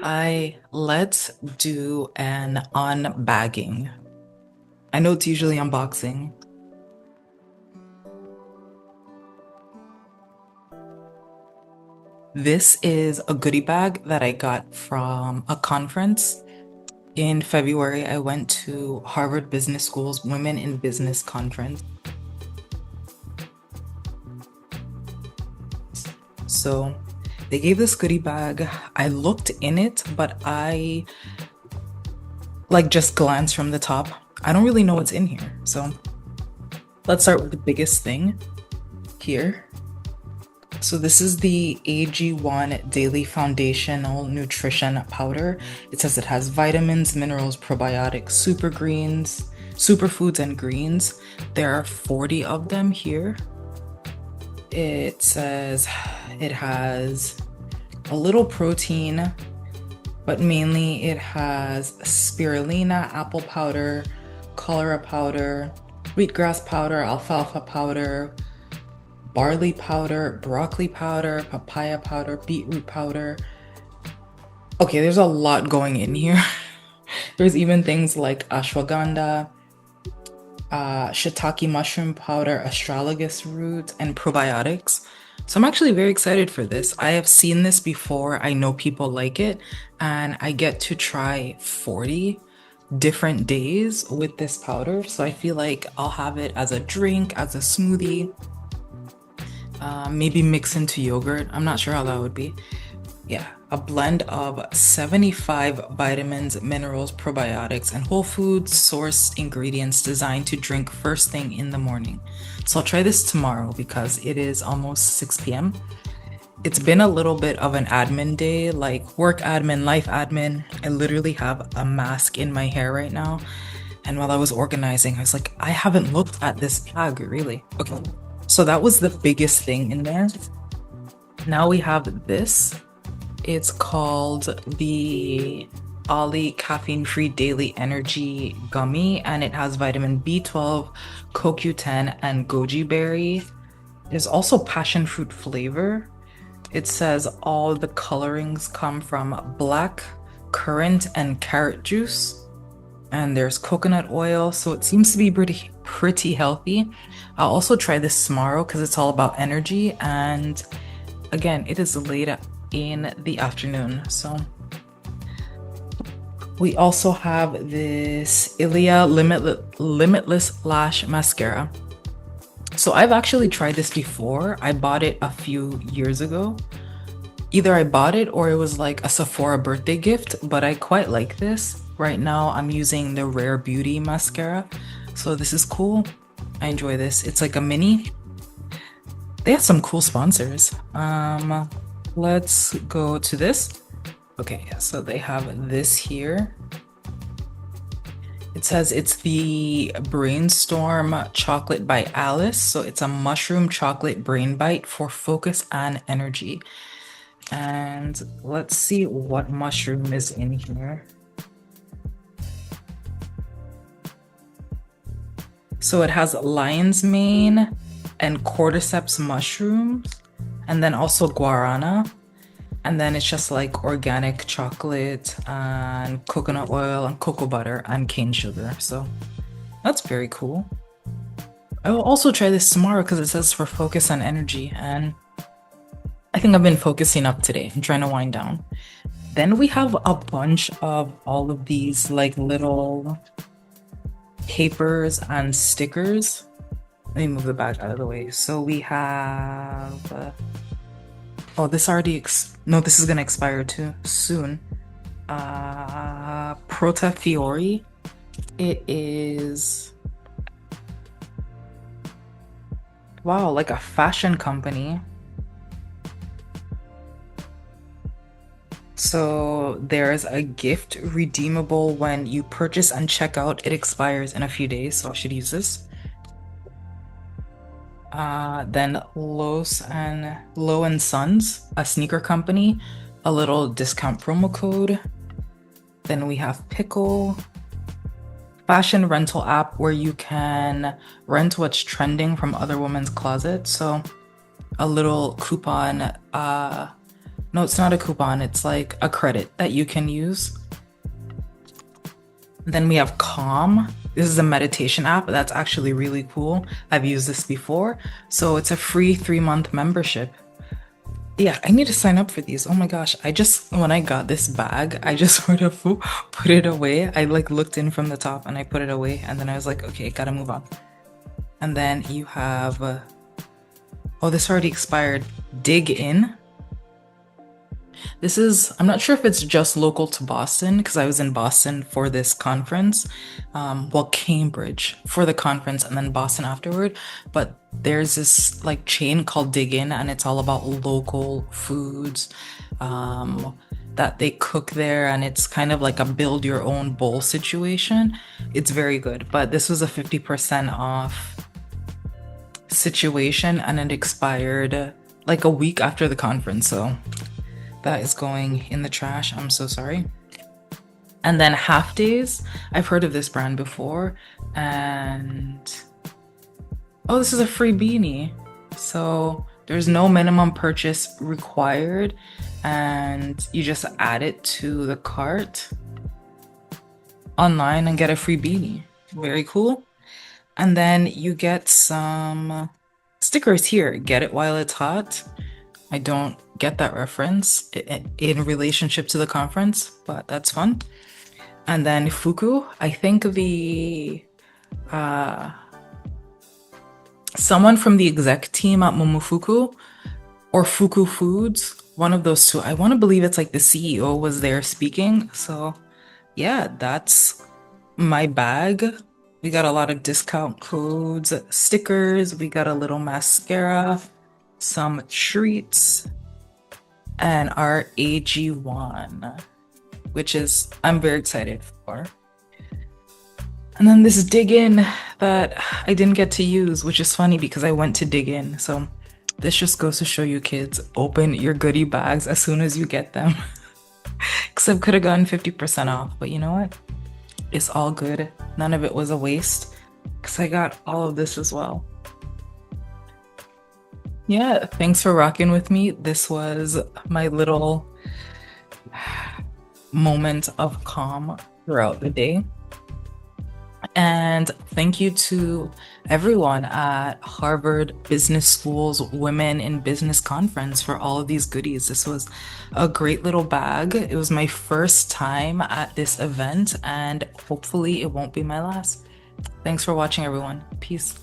Let's do an unbagging. I know it's usually unboxing. This is a goodie bag that I got from a conference. In February, I went to Harvard Business School's Women in Business Conference. So they gave this goodie bag. I looked in it, but I just glanced from the top. I don't really know what's in here. So let's start with the biggest thing here. So this is the AG1 Daily Foundational Nutrition Powder. It says it has vitamins, minerals, probiotics, super greens, superfoods, and greens. There are 40 of them here. It says it has a little protein, but mainly it has spirulina, apple powder, cholera powder, wheatgrass powder, alfalfa powder, barley powder, broccoli powder, papaya powder, beetroot powder. Okay, there's a lot going in here. There's even things like ashwagandha, shiitake mushroom powder, astragalus root, and probiotics. So I'm actually very excited for this. I have seen this before. I know people like it, and I get to try 40 different days with this powder. So I feel like I'll have it as a drink, as a smoothie, maybe mix into yogurt. I'm not sure how that would be. Yeah, a blend of 75 vitamins, minerals, probiotics, and whole foods sourced ingredients designed to drink first thing in the morning. So I'll try this tomorrow because it is almost 6 p.m. It's been a little bit of an admin day, like work admin, life admin. I literally have a mask in my hair right now. And while I was organizing, I was like, I haven't looked at this bag really. Okay. So that was the biggest thing in there. Now we have this. It's called the Ollie Caffeine-Free Daily Energy Gummy, and it has vitamin B12, CoQ10, and goji berry. There's also passion fruit flavor. It says all the colorings come from black currant and carrot juice. And there's coconut oil, so it seems to be pretty healthy. I'll also try this tomorrow because it's all about energy, and again, it is late in the afternoon. So we also have this Ilia Limitless Lash Mascara. So I've actually tried this before. I bought it a few years ago. Either I bought it or it was like a Sephora birthday gift, but I quite like this. Right now I'm using the Rare Beauty mascara. So this is cool. I enjoy this. It's like a mini. They have some cool sponsors. Let's go to this. Okay, so they have this here. It says it's the Brainstorm Chocolate by Alice. So it's a mushroom chocolate brain bite for focus and energy. And let's see what mushroom is in here. So it has lion's mane and cordyceps mushrooms, and then also guarana. And then it's just like organic chocolate and coconut oil and cocoa butter and cane sugar. So that's very cool. I will also try this tomorrow because it says for focus and energy. And I think I've been focusing up today. I'm trying to wind down. Then we have a bunch of all of these like little papers and stickers. Let me move the bag out of the way. So we have, oh, this already, no, this is gonna expire too soon. Prota Fiori. It is, wow, like a fashion company. So there's a gift redeemable when you purchase and check out. It expires in a few days, so I should use this. Then Low and Sons, a sneaker company, a little discount promo code. Then we have Pickle, fashion rental app where you can rent what's trending from other women's closets. So a little coupon No, it's not a coupon. It's like a credit that you can use. Then we have Calm. This is a meditation app that's actually really cool. I've used this before. So it's a free 3-month membership. Yeah, I need to sign up for these. Oh my gosh. When I got this bag, I just sort of put it away. I like looked in from the top and I put it away. And then I was like, okay, gotta move on. And then you have, oh, this already expired. Dig In. I'm not sure if it's just local to Boston because I was in Boston for this conference. Well, Cambridge for the conference and then Boston afterward. But there's this like chain called Dig In and it's all about local foods that they cook there. And it's kind of like a build your own bowl situation. It's very good. But this was a 50% off situation and it expired like a week after the conference. So that is going in the trash. I'm so sorry. And then Half Days. I've heard of this brand before. And oh, this is a free beanie. So there's no minimum purchase required. And you just add it to the cart online and get a free beanie. Very cool. And then you get some stickers here. Get it while it's hot. I don't get that reference in relationship to the conference, but that's fun. And then Fuku, I think someone from the exec team at Momofuku or Fuku Foods, one of those two. I want to believe it's like the CEO was there speaking. So yeah, that's my bag. We got a lot of discount codes, stickers, we got a little mascara, some treats, and our AG1, which I'm very excited for. And then this Dig In that I didn't get to use, which is funny because I went to Dig In. So this just goes to show you kids, open your goodie bags as soon as you get them. Except could have gotten 50% off, but you know what? It's all good. None of it was a waste because I got all of this as well. Yeah, thanks for rocking with me. This was my little moment of calm throughout the day. And thank you to everyone at Harvard Business School's Women in Business Conference for all of these goodies. This was a great little bag. It was my first time at this event, and hopefully it won't be my last. Thanks for watching, everyone. Peace.